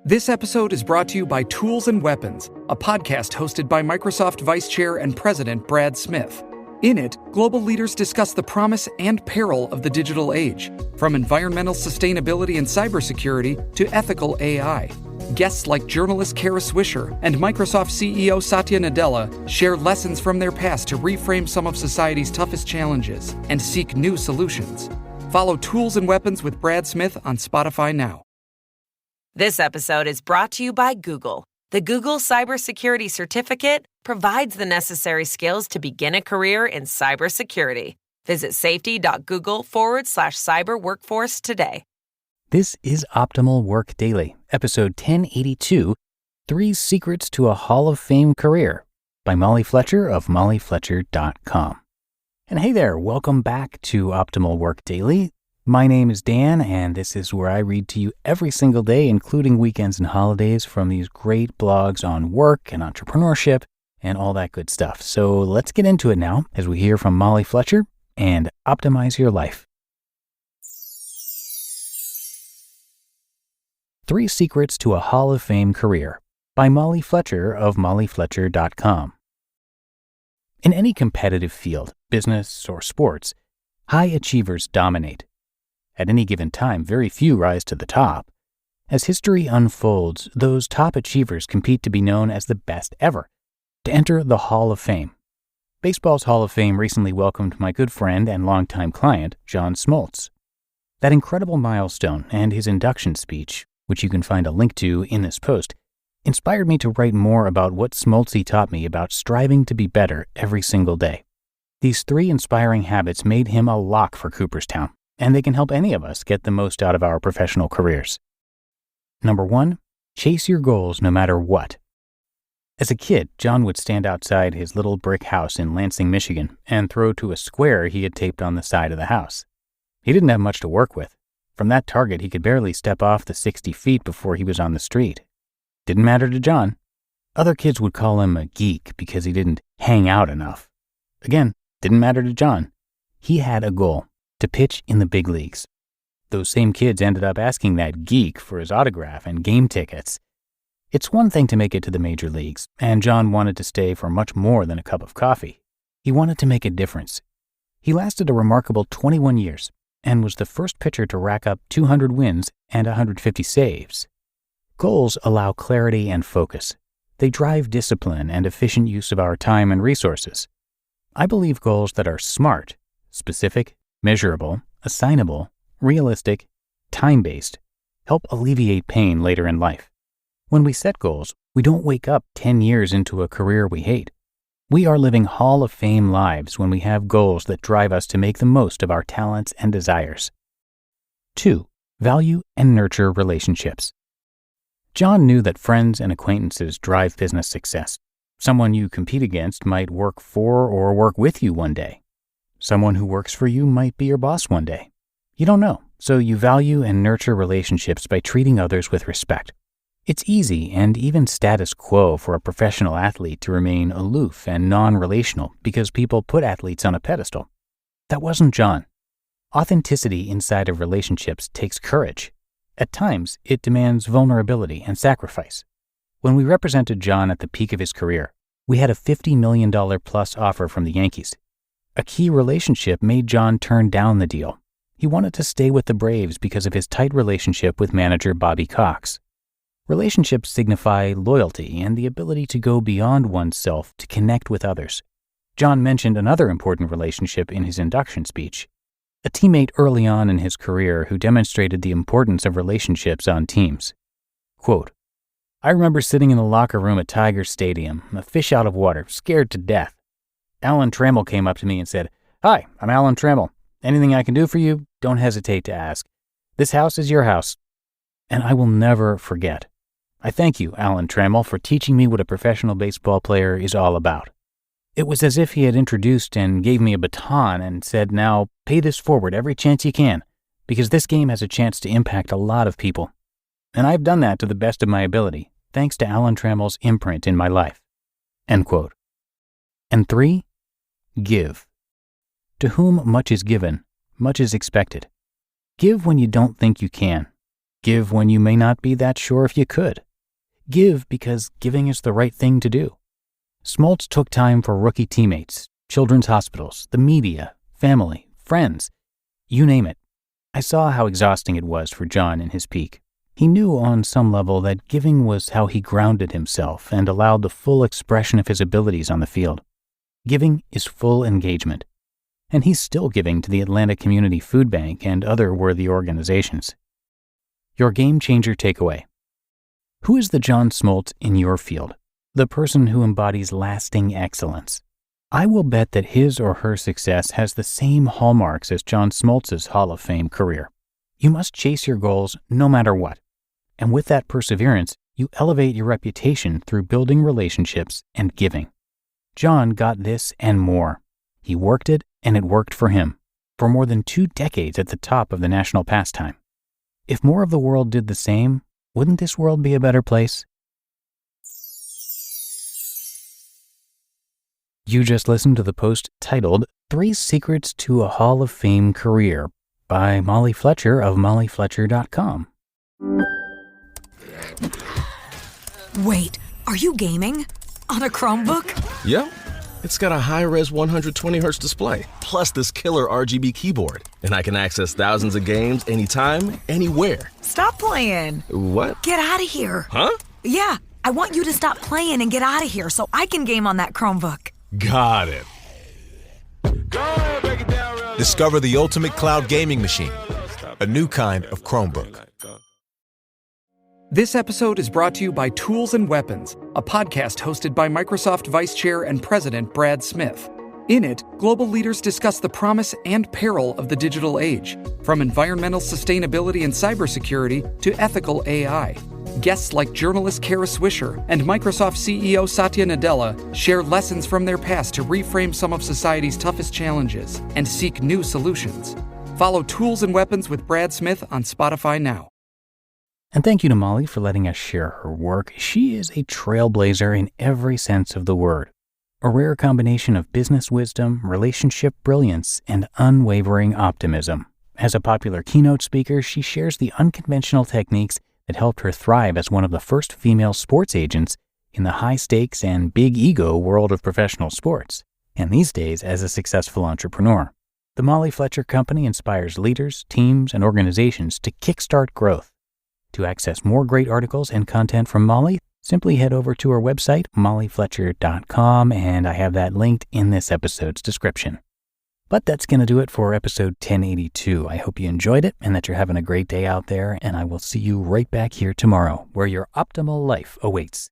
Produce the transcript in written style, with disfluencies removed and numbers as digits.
This episode is brought to you by Tools and Weapons, a podcast hosted by Microsoft Vice Chair and President Brad Smith. In it, global leaders discuss the promise and peril of the digital age, from environmental sustainability and cybersecurity to ethical AI. Guests like journalist Kara Swisher and Microsoft CEO Satya Nadella share lessons from their past to reframe some of society's toughest challenges and seek new solutions. Follow Tools and Weapons with Brad Smith on Spotify now. This episode is brought to you by Google. The Google Cybersecurity Certificate provides the necessary skills to begin a career in cybersecurity. Visit safety.google/cyberworkforce today. This is Optimal Work Daily, episode 1082, 3 Secrets to a Hall of Fame Career by Molly Fletcher of mollyfletcher.com. And hey there, welcome back to Optimal Work Daily. My name is Dan, and this is where I read to you every single day, including weekends and holidays, from these great blogs on work and entrepreneurship and all that good stuff. So let's get into it now as we hear from Molly Fletcher and optimize your life. 3 Secrets to a Hall of Fame Career by Molly Fletcher of mollyfletcher.com. In any competitive field, business or sports, high achievers dominate. At any given time, very few rise to the top. As history unfolds, those top achievers compete to be known as the best ever, to enter the Hall of Fame. Baseball's Hall of Fame recently welcomed my good friend and longtime client, John Smoltz. That incredible milestone and his induction speech, which you can find a link to in this post, inspired me to write more about what Smoltzy taught me about striving to be better every single day. These 3 inspiring habits made him a lock for Cooperstown, and they can help any of us get the most out of our professional careers. Number 1, chase your goals no matter what. As a kid, John would stand outside his little brick house in Lansing, Michigan, and throw to a square he had taped on the side of the house. He didn't have much to work with. From that target, he could barely step off the 60 feet before he was on the street. Didn't matter to John. Other kids would call him a geek because he didn't hang out enough. Again, didn't matter to John. He had a goal: to pitch in the big leagues. Those same kids ended up asking that geek for his autograph and game tickets. It's one thing to make it to the major leagues, and John wanted to stay for much more than a cup of coffee. He wanted to make a difference. He lasted a remarkable 21 years and was the first pitcher to rack up 200 wins and 150 saves. Goals allow clarity and focus. They drive discipline and efficient use of our time and resources. I believe goals that are SMART, specific, measurable, assignable, realistic, time-based, help alleviate pain later in life. When we set goals, we don't wake up 10 years into a career we hate. We are living Hall of Fame lives when we have goals that drive us to make the most of our talents and desires. 2, value and nurture relationships. John knew that friends and acquaintances drive business success. Someone you compete against might work for or work with you one day. Someone who works for you might be your boss one day. You don't know, so you value and nurture relationships by treating others with respect. It's easy and even status quo for a professional athlete to remain aloof and non-relational because people put athletes on a pedestal. That wasn't John. Authenticity inside of relationships takes courage. At times, it demands vulnerability and sacrifice. When we represented John at the peak of his career, we had a $50 million plus offer from the Yankees. A key relationship made John turn down the deal. He wanted to stay with the Braves because of his tight relationship with manager Bobby Cox. Relationships signify loyalty and the ability to go beyond oneself to connect with others. John mentioned another important relationship in his induction speech. A teammate early on in his career who demonstrated the importance of relationships on teams. Quote, "I remember sitting in the locker room at Tiger Stadium, a fish out of water, scared to death. Alan Trammell came up to me and said, 'Hi, I'm Alan Trammell. Anything I can do for you, don't hesitate to ask. This house is your house.' And I will never forget. I thank you, Alan Trammell, for teaching me what a professional baseball player is all about. It was as if he had introduced and gave me a baton and said, 'Now, pay this forward every chance you can, because this game has a chance to impact a lot of people.' And I've done that to the best of my ability, thanks to Alan Trammell's imprint in my life." End quote. And 3, give. To whom much is given, much is expected. Give when you don't think you can. Give when you may not be that sure if you could. Give because giving is the right thing to do. Smoltz took time for rookie teammates, children's hospitals, the media, family, friends, you name it. I saw how exhausting it was for John in his peak. He knew on some level that giving was how he grounded himself and allowed the full expression of his abilities on the field. Giving is full engagement. And he's still giving to the Atlanta Community Food Bank and other worthy organizations. Your game changer takeaway. Who is the John Smoltz in your field? The person who embodies lasting excellence. I will bet that his or her success has the same hallmarks as John Smoltz's Hall of Fame career. You must chase your goals no matter what. And with that perseverance, you elevate your reputation through building relationships and giving. John got this and more. He worked it, and it worked for him, for more than 2 decades at the top of the national pastime. If more of the world did the same, wouldn't this world be a better place? You just listened to the post titled 3 Secrets to a Hall of Fame Career by Molly Fletcher of mollyfletcher.com. Wait, are you gaming? On a Chromebook? Yep. It's got a high-res 120Hz display, plus this killer RGB keyboard. And I can access thousands of games anytime, anywhere. Stop playing. What? Get out of here. Huh? Yeah, I want you to stop playing and get out of here so I can game on that Chromebook. Got it. Discover the ultimate cloud gaming machine, a new kind of Chromebook. This episode is brought to you by Tools and Weapons, a podcast hosted by Microsoft Vice Chair and President Brad Smith. In it, global leaders discuss the promise and peril of the digital age, from environmental sustainability and cybersecurity to ethical AI. Guests like journalist Kara Swisher and Microsoft CEO Satya Nadella share lessons from their past to reframe some of society's toughest challenges and seek new solutions. Follow Tools and Weapons with Brad Smith on Spotify now. And thank you to Molly for letting us share her work. She is a trailblazer in every sense of the word. A rare combination of business wisdom, relationship brilliance, and unwavering optimism. As a popular keynote speaker, she shares the unconventional techniques that helped her thrive as one of the first female sports agents in the high-stakes and big-ego world of professional sports, and these days as a successful entrepreneur. The Molly Fletcher Company inspires leaders, teams, and organizations to kickstart growth. To access more great articles and content from Molly, simply head over to her website, mollyfletcher.com, and I have that linked in this episode's description. But that's going to do it for episode 1082. I hope you enjoyed it and that you're having a great day out there, and I will see you right back here tomorrow, where your optimal life awaits.